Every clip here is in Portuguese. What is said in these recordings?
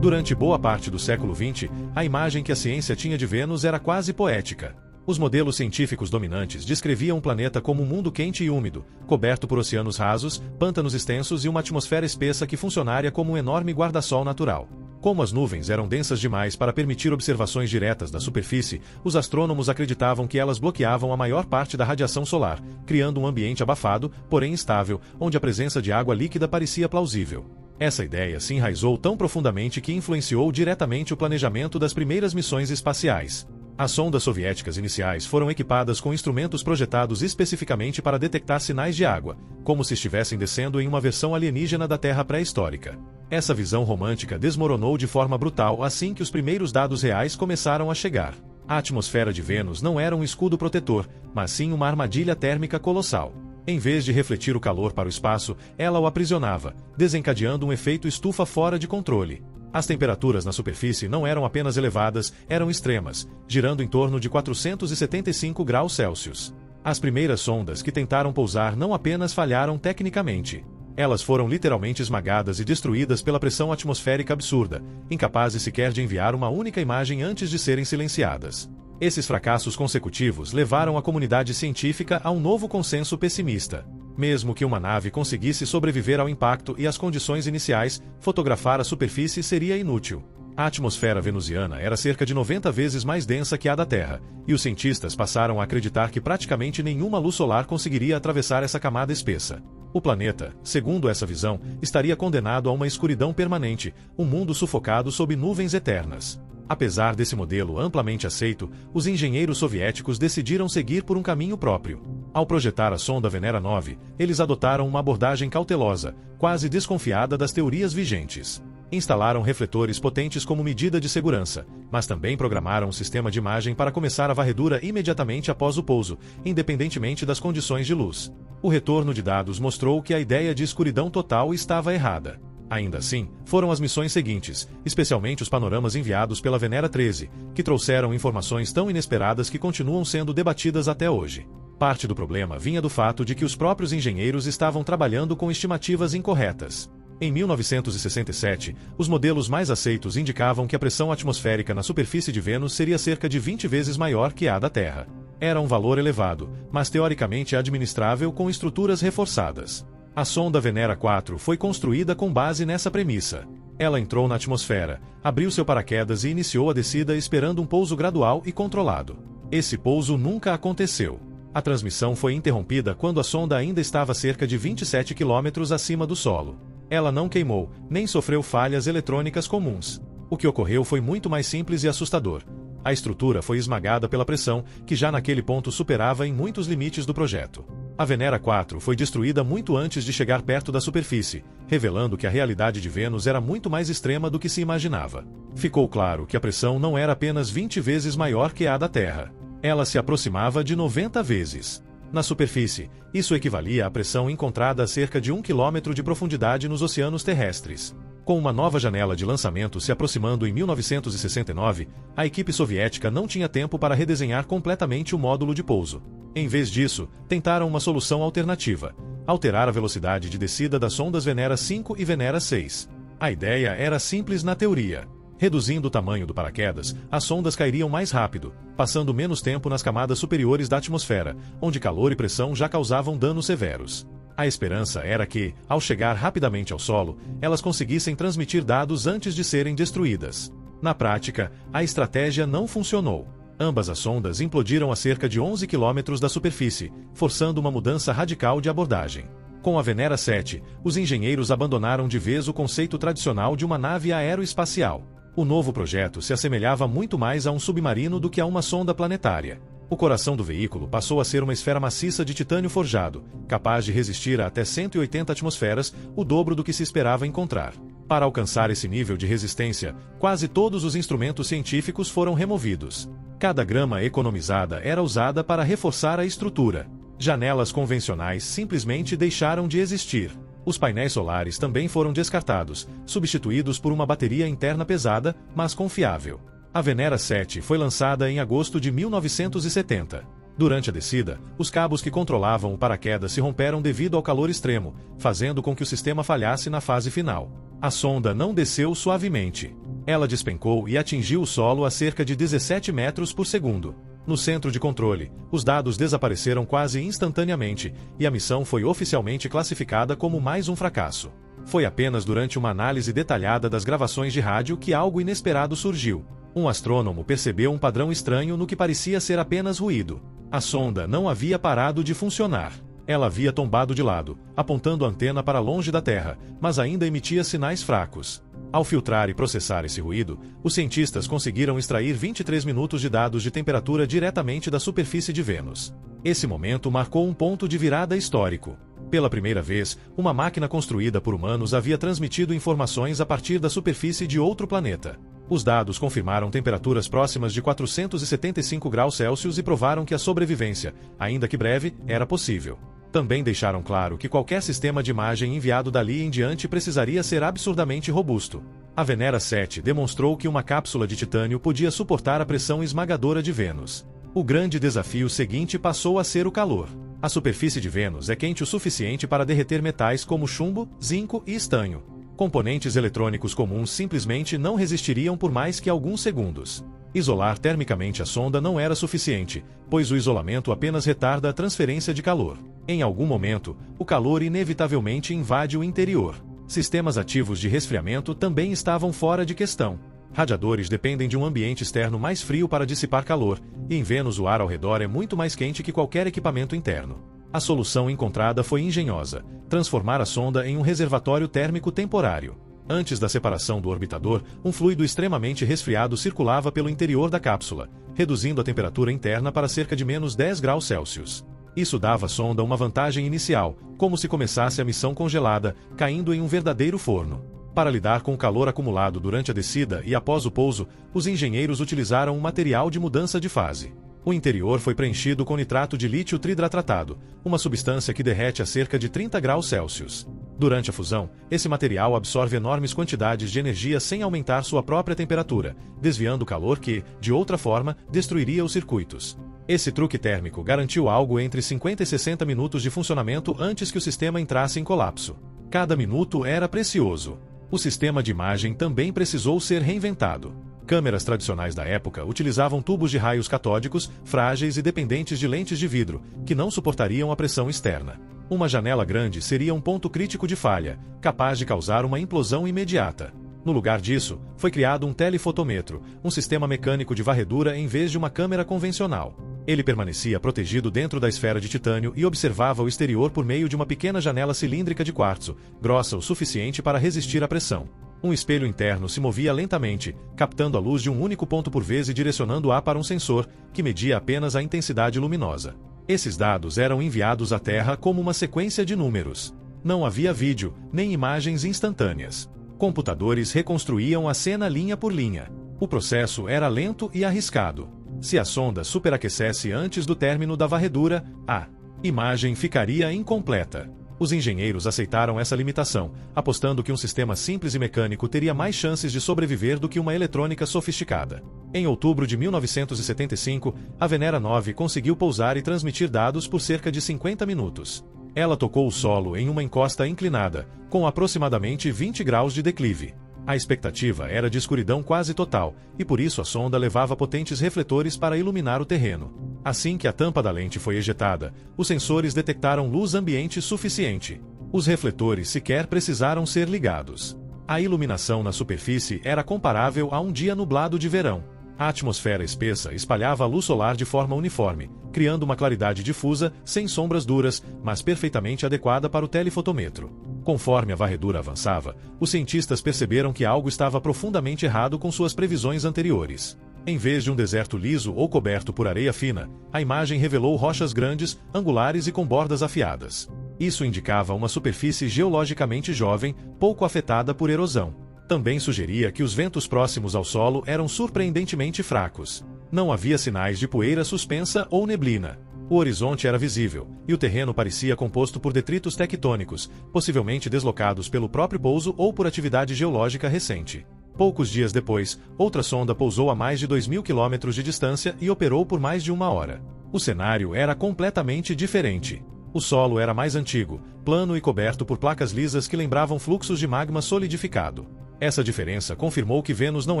Durante boa parte do século XX, a imagem que a ciência tinha de Vênus era quase poética. Os modelos científicos dominantes descreviam o planeta como um mundo quente e úmido, coberto por oceanos rasos, pântanos extensos e uma atmosfera espessa que funcionaria como um enorme guarda-sol natural. Como as nuvens eram densas demais para permitir observações diretas da superfície, os astrônomos acreditavam que elas bloqueavam a maior parte da radiação solar, criando um ambiente abafado, porém instável, onde a presença de água líquida parecia plausível. Essa ideia se enraizou tão profundamente que influenciou diretamente o planejamento das primeiras missões espaciais. As sondas soviéticas iniciais foram equipadas com instrumentos projetados especificamente para detectar sinais de água, como se estivessem descendo em uma versão alienígena da Terra pré-histórica. Essa visão romântica desmoronou de forma brutal assim que os primeiros dados reais começaram a chegar. A atmosfera de Vênus não era um escudo protetor, mas sim uma armadilha térmica colossal. Em vez de refletir o calor para o espaço, ela o aprisionava, desencadeando um efeito estufa fora de controle. As temperaturas na superfície não eram apenas elevadas, eram extremas, girando em torno de 475 graus Celsius. As primeiras sondas que tentaram pousar não apenas falharam tecnicamente. Elas foram literalmente esmagadas e destruídas pela pressão atmosférica absurda, incapazes sequer de enviar uma única imagem antes de serem silenciadas. Esses fracassos consecutivos levaram a comunidade científica a um novo consenso pessimista. Mesmo que uma nave conseguisse sobreviver ao impacto e às condições iniciais, fotografar a superfície seria inútil. A atmosfera venusiana era cerca de 90 vezes mais densa que a da Terra, e os cientistas passaram a acreditar que praticamente nenhuma luz solar conseguiria atravessar essa camada espessa. O planeta, segundo essa visão, estaria condenado a uma escuridão permanente, um mundo sufocado sob nuvens eternas. Apesar desse modelo amplamente aceito, os engenheiros soviéticos decidiram seguir por um caminho próprio. Ao projetar a sonda Venera 9, eles adotaram uma abordagem cautelosa, quase desconfiada das teorias vigentes. Instalaram refletores potentes como medida de segurança, mas também programaram um sistema de imagem para começar a varredura imediatamente após o pouso, independentemente das condições de luz. O retorno de dados mostrou que a ideia de escuridão total estava errada. Ainda assim, foram as missões seguintes, especialmente os panoramas enviados pela Venera 13, que trouxeram informações tão inesperadas que continuam sendo debatidas até hoje. Parte do problema vinha do fato de que os próprios engenheiros estavam trabalhando com estimativas incorretas. Em 1967, os modelos mais aceitos indicavam que a pressão atmosférica na superfície de Vênus seria cerca de 20 vezes maior que a da Terra. Era um valor elevado, mas teoricamente administrável com estruturas reforçadas. A sonda Venera 4 foi construída com base nessa premissa. Ela entrou na atmosfera, abriu seu paraquedas e iniciou a descida esperando um pouso gradual e controlado. Esse pouso nunca aconteceu. A transmissão foi interrompida quando a sonda ainda estava a cerca de 27 km acima do solo. Ela não queimou, nem sofreu falhas eletrônicas comuns. O que ocorreu foi muito mais simples e assustador. A estrutura foi esmagada pela pressão, que já naquele ponto superava em muitos limites do projeto. A Venera 4 foi destruída muito antes de chegar perto da superfície, revelando que a realidade de Vênus era muito mais extrema do que se imaginava. Ficou claro que a pressão não era apenas 20 vezes maior que a da Terra. Ela se aproximava de 90 vezes. Na superfície, isso equivalia à pressão encontrada a cerca de 1 km de profundidade nos oceanos terrestres. Com uma nova janela de lançamento se aproximando em 1969, a equipe soviética não tinha tempo para redesenhar completamente o módulo de pouso. Em vez disso, tentaram uma solução alternativa: alterar a velocidade de descida das sondas Venera 5 e Venera 6. A ideia era simples na teoria. Reduzindo o tamanho do paraquedas, as sondas cairiam mais rápido, passando menos tempo nas camadas superiores da atmosfera, onde calor e pressão já causavam danos severos. A esperança era que, ao chegar rapidamente ao solo, elas conseguissem transmitir dados antes de serem destruídas. Na prática, a estratégia não funcionou. Ambas as sondas implodiram a cerca de 11 km da superfície, forçando uma mudança radical de abordagem. Com a Venera 7, os engenheiros abandonaram de vez o conceito tradicional de uma nave aeroespacial. O novo projeto se assemelhava muito mais a um submarino do que a uma sonda planetária. O coração do veículo passou a ser uma esfera maciça de titânio forjado, capaz de resistir a até 180 atmosferas, o dobro do que se esperava encontrar. Para alcançar esse nível de resistência, quase todos os instrumentos científicos foram removidos. Cada grama economizada era usada para reforçar a estrutura. Janelas convencionais simplesmente deixaram de existir. Os painéis solares também foram descartados, substituídos por uma bateria interna pesada, mas confiável. A Venera 7 foi lançada em agosto de 1970. Durante a descida, os cabos que controlavam o paraquedas se romperam devido ao calor extremo, fazendo com que o sistema falhasse na fase final. A sonda não desceu suavemente. Ela despencou e atingiu o solo a cerca de 17 metros por segundo. No centro de controle, os dados desapareceram quase instantaneamente, e a missão foi oficialmente classificada como mais um fracasso. Foi apenas durante uma análise detalhada das gravações de rádio que algo inesperado surgiu. Um astrônomo percebeu um padrão estranho no que parecia ser apenas ruído. A sonda não havia parado de funcionar. Ela havia tombado de lado, apontando a antena para longe da Terra, mas ainda emitia sinais fracos. Ao filtrar e processar esse ruído, os cientistas conseguiram extrair 23 minutos de dados de temperatura diretamente da superfície de Vênus. Esse momento marcou um ponto de virada histórico. Pela primeira vez, uma máquina construída por humanos havia transmitido informações a partir da superfície de outro planeta. Os dados confirmaram temperaturas próximas de 475 graus Celsius e provaram que a sobrevivência, ainda que breve, era possível. Também deixaram claro que qualquer sistema de imagem enviado dali em diante precisaria ser absurdamente robusto. A Venera 7 demonstrou que uma cápsula de titânio podia suportar a pressão esmagadora de Vênus. O grande desafio seguinte passou a ser o calor. A superfície de Vênus é quente o suficiente para derreter metais como chumbo, zinco e estanho. Componentes eletrônicos comuns simplesmente não resistiriam por mais que alguns segundos. Isolar termicamente a sonda não era suficiente, pois o isolamento apenas retarda a transferência de calor. Em algum momento, o calor inevitavelmente invade o interior. Sistemas ativos de resfriamento também estavam fora de questão. Radiadores dependem de um ambiente externo mais frio para dissipar calor, e em Vênus o ar ao redor é muito mais quente que qualquer equipamento interno. A solução encontrada foi engenhosa: transformar a sonda em um reservatório térmico temporário. Antes da separação do orbitador, um fluido extremamente resfriado circulava pelo interior da cápsula, reduzindo a temperatura interna para cerca de menos 10 graus Celsius. Isso dava à sonda uma vantagem inicial, como se começasse a missão congelada, caindo em um verdadeiro forno. Para lidar com o calor acumulado durante a descida e após o pouso, os engenheiros utilizaram um material de mudança de fase. O interior foi preenchido com nitrato de lítio tridratratado, uma substância que derrete a cerca de 30 graus Celsius. Durante a fusão, esse material absorve enormes quantidades de energia sem aumentar sua própria temperatura, desviando o calor que, de outra forma, destruiria os circuitos. Esse truque térmico garantiu algo entre 50 e 60 minutos de funcionamento antes que o sistema entrasse em colapso. Cada minuto era precioso. O sistema de imagem também precisou ser reinventado. Câmeras tradicionais da época utilizavam tubos de raios catódicos, frágeis e dependentes de lentes de vidro, que não suportariam a pressão externa. Uma janela grande seria um ponto crítico de falha, capaz de causar uma implosão imediata. No lugar disso, foi criado um telefotômetro, um sistema mecânico de varredura em vez de uma câmera convencional. Ele permanecia protegido dentro da esfera de titânio e observava o exterior por meio de uma pequena janela cilíndrica de quartzo, grossa o suficiente para resistir à pressão. Um espelho interno se movia lentamente, captando a luz de um único ponto por vez e direcionando-a para um sensor, que media apenas a intensidade luminosa. Esses dados eram enviados à Terra como uma sequência de números. Não havia vídeo, nem imagens instantâneas. Computadores reconstruíam a cena linha por linha. O processo era lento e arriscado. Se a sonda superaquecesse antes do término da varredura, a imagem ficaria incompleta. Os engenheiros aceitaram essa limitação, apostando que um sistema simples e mecânico teria mais chances de sobreviver do que uma eletrônica sofisticada. Em outubro de 1975, a Venera 9 conseguiu pousar e transmitir dados por cerca de 50 minutos. Ela tocou o solo em uma encosta inclinada, com aproximadamente 20 graus de declive. A expectativa era de escuridão quase total, e por isso a sonda levava potentes refletores para iluminar o terreno. Assim que a tampa da lente foi ejetada, os sensores detectaram luz ambiente suficiente. Os refletores sequer precisaram ser ligados. A iluminação na superfície era comparável a um dia nublado de verão. A atmosfera espessa espalhava a luz solar de forma uniforme, criando uma claridade difusa, sem sombras duras, mas perfeitamente adequada para o telefotômetro. Conforme a varredura avançava, os cientistas perceberam que algo estava profundamente errado com suas previsões anteriores. Em vez de um deserto liso ou coberto por areia fina, a imagem revelou rochas grandes, angulares e com bordas afiadas. Isso indicava uma superfície geologicamente jovem, pouco afetada por erosão. Também sugeria que os ventos próximos ao solo eram surpreendentemente fracos. Não havia sinais de poeira suspensa ou neblina. O horizonte era visível, e o terreno parecia composto por detritos tectônicos, possivelmente deslocados pelo próprio pouso ou por atividade geológica recente. Poucos dias depois, outra sonda pousou a mais de 2.000 quilômetros de distância e operou por mais de uma hora. O cenário era completamente diferente. O solo era mais antigo, plano e coberto por placas lisas que lembravam fluxos de magma solidificado. Essa diferença confirmou que Vênus não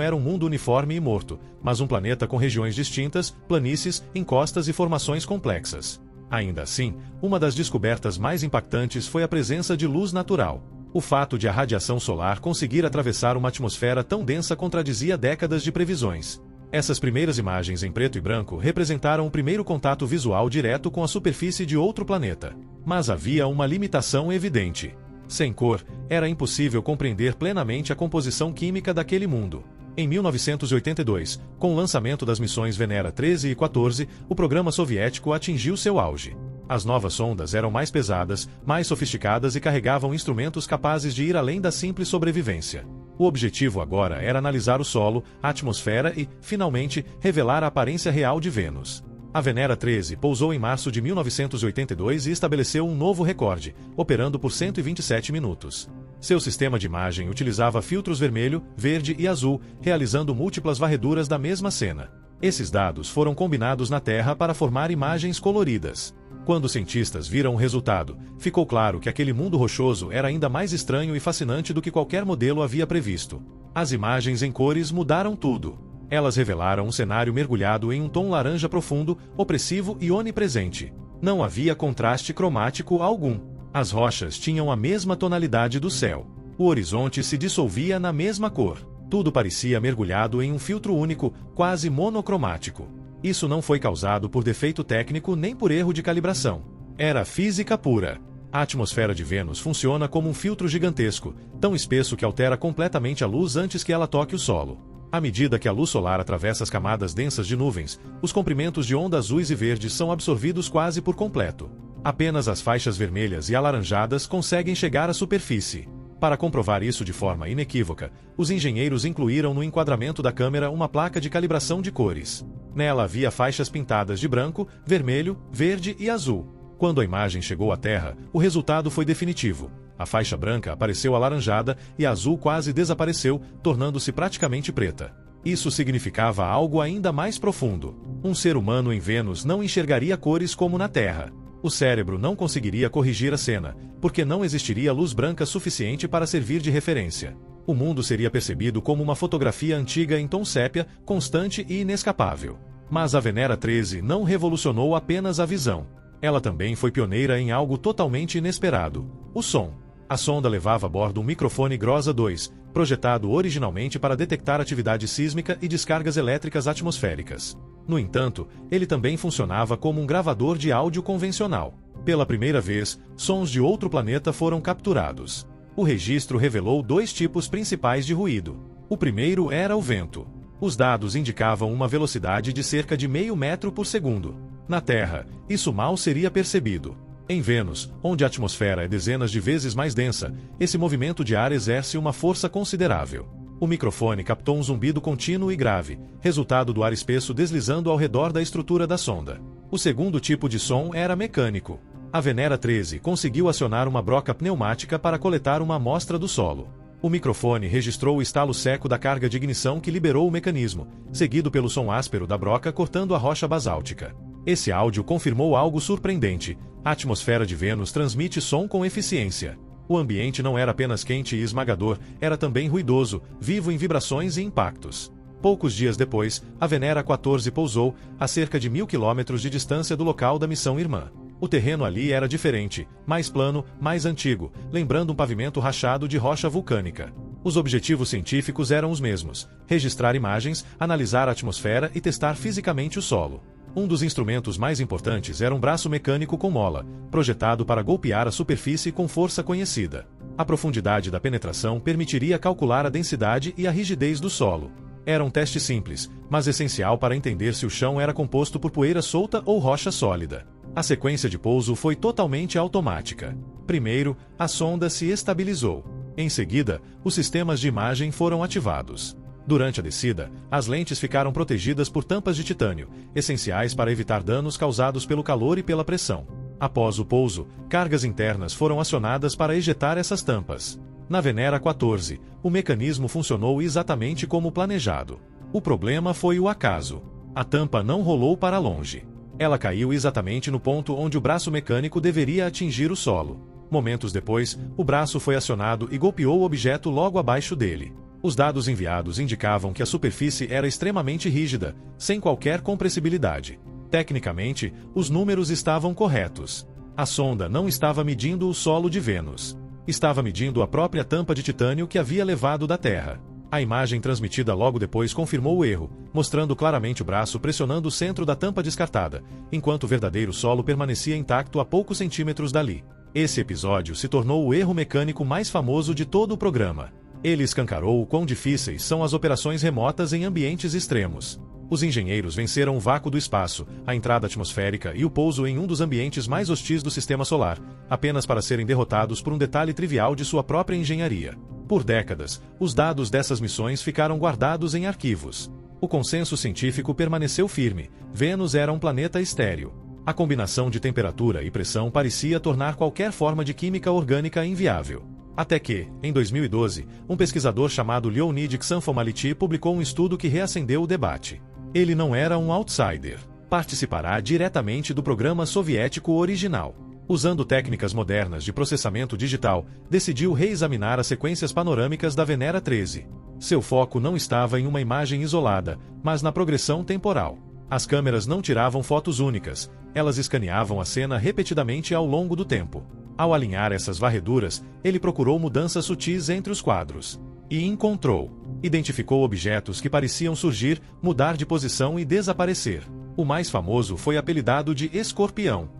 era um mundo uniforme e morto, mas um planeta com regiões distintas, planícies, encostas e formações complexas. Ainda assim, uma das descobertas mais impactantes foi a presença de luz natural. O fato de a radiação solar conseguir atravessar uma atmosfera tão densa contradizia décadas de previsões. Essas primeiras imagens em preto e branco representaram o primeiro contato visual direto com a superfície de outro planeta. Mas havia uma limitação evidente. Sem cor, era impossível compreender plenamente a composição química daquele mundo. Em 1982, com o lançamento das missões Venera 13 e 14, o programa soviético atingiu seu auge. As novas sondas eram mais pesadas, mais sofisticadas e carregavam instrumentos capazes de ir além da simples sobrevivência. O objetivo agora era analisar o solo, a atmosfera e, finalmente, revelar a aparência real de Vênus. A Venera 13 pousou em março de 1982 e estabeleceu um novo recorde, operando por 127 minutos. Seu sistema de imagem utilizava filtros vermelho, verde e azul, realizando múltiplas varreduras da mesma cena. Esses dados foram combinados na Terra para formar imagens coloridas. Quando os cientistas viram o resultado, ficou claro que aquele mundo rochoso era ainda mais estranho e fascinante do que qualquer modelo havia previsto. As imagens em cores mudaram tudo. Elas revelaram um cenário mergulhado em um tom laranja profundo, opressivo e onipresente. Não havia contraste cromático algum. As rochas tinham a mesma tonalidade do céu. O horizonte se dissolvia na mesma cor. Tudo parecia mergulhado em um filtro único, quase monocromático. Isso não foi causado por defeito técnico nem por erro de calibração. Era física pura. A atmosfera de Vênus funciona como um filtro gigantesco, tão espesso que altera completamente a luz antes que ela toque o solo. À medida que a luz solar atravessa as camadas densas de nuvens, os comprimentos de onda azuis e verdes são absorvidos quase por completo. Apenas as faixas vermelhas e alaranjadas conseguem chegar à superfície. Para comprovar isso de forma inequívoca, os engenheiros incluíram no enquadramento da câmera uma placa de calibração de cores. Nela havia faixas pintadas de branco, vermelho, verde e azul. Quando a imagem chegou à Terra, o resultado foi definitivo. A faixa branca apareceu alaranjada e a azul quase desapareceu, tornando-se praticamente preta. Isso significava algo ainda mais profundo. Um ser humano em Vênus não enxergaria cores como na Terra. O cérebro não conseguiria corrigir a cena, porque não existiria luz branca suficiente para servir de referência. O mundo seria percebido como uma fotografia antiga em tom sépia, constante e inescapável. Mas a Venera 13 não revolucionou apenas a visão. Ela também foi pioneira em algo totalmente inesperado: o som. A sonda levava a bordo um microfone Groza 2, projetado originalmente para detectar atividade sísmica e descargas elétricas atmosféricas. No entanto, ele também funcionava como um gravador de áudio convencional. Pela primeira vez, sons de outro planeta foram capturados. O registro revelou dois tipos principais de ruído. O primeiro era o vento. Os dados indicavam uma velocidade de cerca de meio metro por segundo. Na Terra, isso mal seria percebido. Em Vênus, onde a atmosfera é dezenas de vezes mais densa, esse movimento de ar exerce uma força considerável. O microfone captou um zumbido contínuo e grave, resultado do ar espesso deslizando ao redor da estrutura da sonda. O segundo tipo de som era mecânico. A Venera 13 conseguiu acionar uma broca pneumática para coletar uma amostra do solo. O microfone registrou o estalo seco da carga de ignição que liberou o mecanismo, seguido pelo som áspero da broca cortando a rocha basáltica. Esse áudio confirmou algo surpreendente: a atmosfera de Vênus transmite som com eficiência. O ambiente não era apenas quente e esmagador, era também ruidoso, vivo em vibrações e impactos. Poucos dias depois, a Venera 14 pousou, a cerca de 1000 quilômetros de distância do local da missão irmã. O terreno ali era diferente, mais plano, mais antigo, lembrando um pavimento rachado de rocha vulcânica. Os objetivos científicos eram os mesmos: registrar imagens, analisar a atmosfera e testar fisicamente o solo. Um dos instrumentos mais importantes era um braço mecânico com mola, projetado para golpear a superfície com força conhecida. A profundidade da penetração permitiria calcular a densidade e a rigidez do solo. Era um teste simples, mas essencial para entender se o chão era composto por poeira solta ou rocha sólida. A sequência de pouso foi totalmente automática. Primeiro, a sonda se estabilizou. Em seguida, os sistemas de imagem foram ativados. Durante a descida, as lentes ficaram protegidas por tampas de titânio, essenciais para evitar danos causados pelo calor e pela pressão. Após o pouso, cargas internas foram acionadas para ejetar essas tampas. Na Venera 14, o mecanismo funcionou exatamente como planejado. O problema foi o acaso. A tampa não rolou para longe. Ela caiu exatamente no ponto onde o braço mecânico deveria atingir o solo. Momentos depois, o braço foi acionado e golpeou o objeto logo abaixo dele. Os dados enviados indicavam que a superfície era extremamente rígida, sem qualquer compressibilidade. Tecnicamente, os números estavam corretos. A sonda não estava medindo o solo de Vênus. Estava medindo a própria tampa de titânio que havia levado da Terra. A imagem transmitida logo depois confirmou o erro, mostrando claramente o braço pressionando o centro da tampa descartada, enquanto o verdadeiro solo permanecia intacto a poucos centímetros dali. Esse episódio se tornou o erro mecânico mais famoso de todo o programa. Ele escancarou o quão difíceis são as operações remotas em ambientes extremos. Os engenheiros venceram o vácuo do espaço, a entrada atmosférica e o pouso em um dos ambientes mais hostis do Sistema Solar, apenas para serem derrotados por um detalhe trivial de sua própria engenharia. Por décadas, os dados dessas missões ficaram guardados em arquivos. O consenso científico permaneceu firme: Vênus era um planeta estéril. A combinação de temperatura e pressão parecia tornar qualquer forma de química orgânica inviável. Até que, em 2012, um pesquisador chamado Leonid Xanfomality publicou um estudo que reacendeu o debate. Ele não era um outsider. Participará diretamente do programa soviético original. Usando técnicas modernas de processamento digital, decidiu reexaminar as sequências panorâmicas da Venera 13. Seu foco não estava em uma imagem isolada, mas na progressão temporal. As câmeras não tiravam fotos únicas, elas escaneavam a cena repetidamente ao longo do tempo. Ao alinhar essas varreduras, ele procurou mudanças sutis entre os quadros. E encontrou. Identificou objetos que pareciam surgir, mudar de posição e desaparecer. O mais famoso foi apelidado de Escorpião.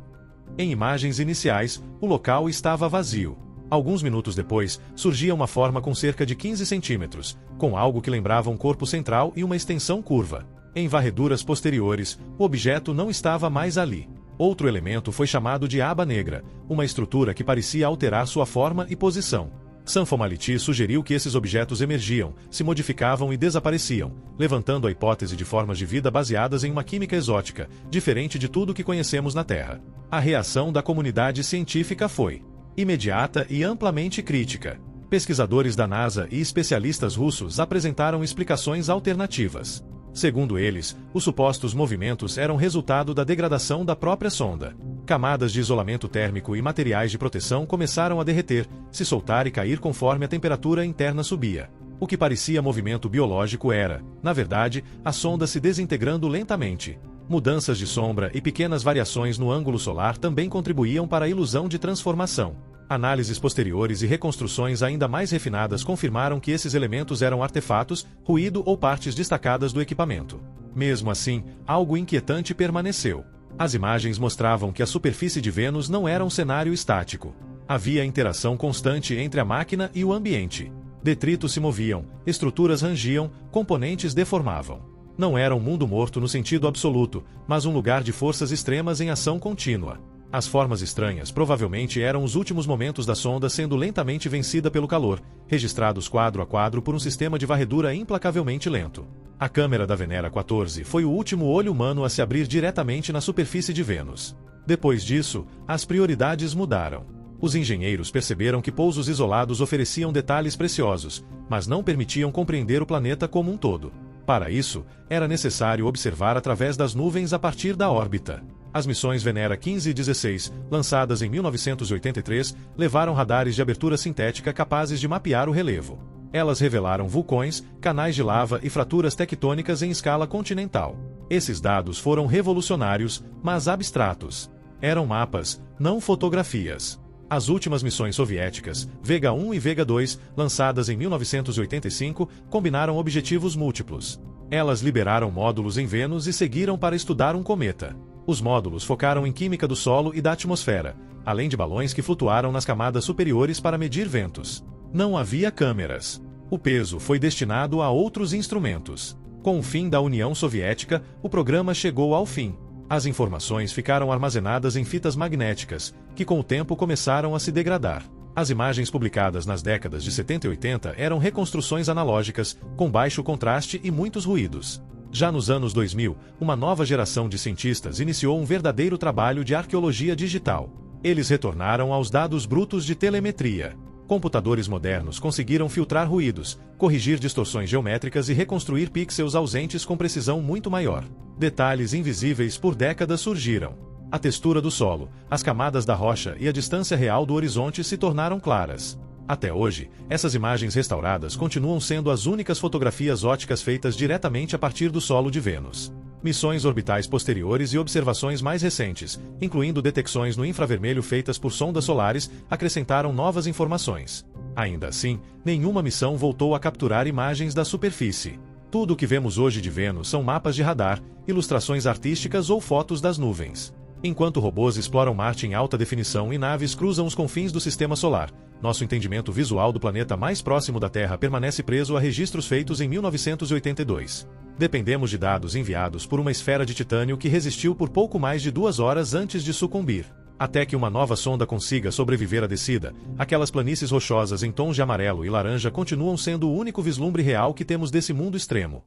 Em imagens iniciais, o local estava vazio. Alguns minutos depois, surgia uma forma com cerca de 15 centímetros, com algo que lembrava um corpo central e uma extensão curva. Em varreduras posteriores, o objeto não estava mais ali. Outro elemento foi chamado de aba negra, uma estrutura que parecia alterar sua forma e posição. Xanfomality sugeriu que esses objetos emergiam, se modificavam e desapareciam, levantando a hipótese de formas de vida baseadas em uma química exótica, diferente de tudo que conhecemos na Terra. A reação da comunidade científica foi imediata e amplamente crítica. Pesquisadores da NASA e especialistas russos apresentaram explicações alternativas. Segundo eles, os supostos movimentos eram resultado da degradação da própria sonda. Camadas de isolamento térmico e materiais de proteção começaram a derreter, se soltar e cair conforme a temperatura interna subia. O que parecia movimento biológico era, na verdade, a sonda se desintegrando lentamente. Mudanças de sombra e pequenas variações no ângulo solar também contribuíam para a ilusão de transformação. Análises posteriores e reconstruções ainda mais refinadas confirmaram que esses elementos eram artefatos, ruído ou partes destacadas do equipamento. Mesmo assim, algo inquietante permaneceu. As imagens mostravam que a superfície de Vênus não era um cenário estático. Havia interação constante entre a máquina e o ambiente. Detritos se moviam, estruturas rangiam, componentes deformavam. Não era um mundo morto no sentido absoluto, mas um lugar de forças extremas em ação contínua. As formas estranhas provavelmente eram os últimos momentos da sonda sendo lentamente vencida pelo calor, registrados quadro a quadro por um sistema de varredura implacavelmente lento. A câmera da Venera 14 foi o último olho humano a se abrir diretamente na superfície de Vênus. Depois disso, as prioridades mudaram. Os engenheiros perceberam que pousos isolados ofereciam detalhes preciosos, mas não permitiam compreender o planeta como um todo. Para isso, era necessário observar através das nuvens a partir da órbita. As missões Venera 15 e 16, lançadas em 1983, levaram radares de abertura sintética capazes de mapear o relevo. Elas revelaram vulcões, canais de lava e fraturas tectônicas em escala continental. Esses dados foram revolucionários, mas abstratos. Eram mapas, não fotografias. As últimas missões soviéticas, Vega 1 e Vega 2, lançadas em 1985, combinaram objetivos múltiplos. Elas liberaram módulos em Vênus e seguiram para estudar um cometa. Os módulos focaram em química do solo e da atmosfera, além de balões que flutuaram nas camadas superiores para medir ventos. Não havia câmeras. O peso foi destinado a outros instrumentos. Com o fim da União Soviética, o programa chegou ao fim. As informações ficaram armazenadas em fitas magnéticas, que com o tempo começaram a se degradar. As imagens publicadas nas décadas de 70 e 80 eram reconstruções analógicas, com baixo contraste e muitos ruídos. Já nos anos 2000, uma nova geração de cientistas iniciou um verdadeiro trabalho de arqueologia digital. Eles retornaram aos dados brutos de telemetria. Computadores modernos conseguiram filtrar ruídos, corrigir distorções geométricas e reconstruir pixels ausentes com precisão muito maior. Detalhes invisíveis por décadas surgiram. A textura do solo, as camadas da rocha e a distância real do horizonte se tornaram claras. Até hoje, essas imagens restauradas continuam sendo as únicas fotografias ópticas feitas diretamente a partir do solo de Vênus. Missões orbitais posteriores e observações mais recentes, incluindo detecções no infravermelho feitas por sondas solares, acrescentaram novas informações. Ainda assim, nenhuma missão voltou a capturar imagens da superfície. Tudo o que vemos hoje de Vênus são mapas de radar, ilustrações artísticas ou fotos das nuvens. Enquanto robôs exploram Marte em alta definição e naves cruzam os confins do sistema solar, nosso entendimento visual do planeta mais próximo da Terra permanece preso a registros feitos em 1982. Dependemos de dados enviados por uma esfera de titânio que resistiu por pouco mais de 2 horas antes de sucumbir. Até que uma nova sonda consiga sobreviver à descida, aquelas planícies rochosas em tons de amarelo e laranja continuam sendo o único vislumbre real que temos desse mundo extremo.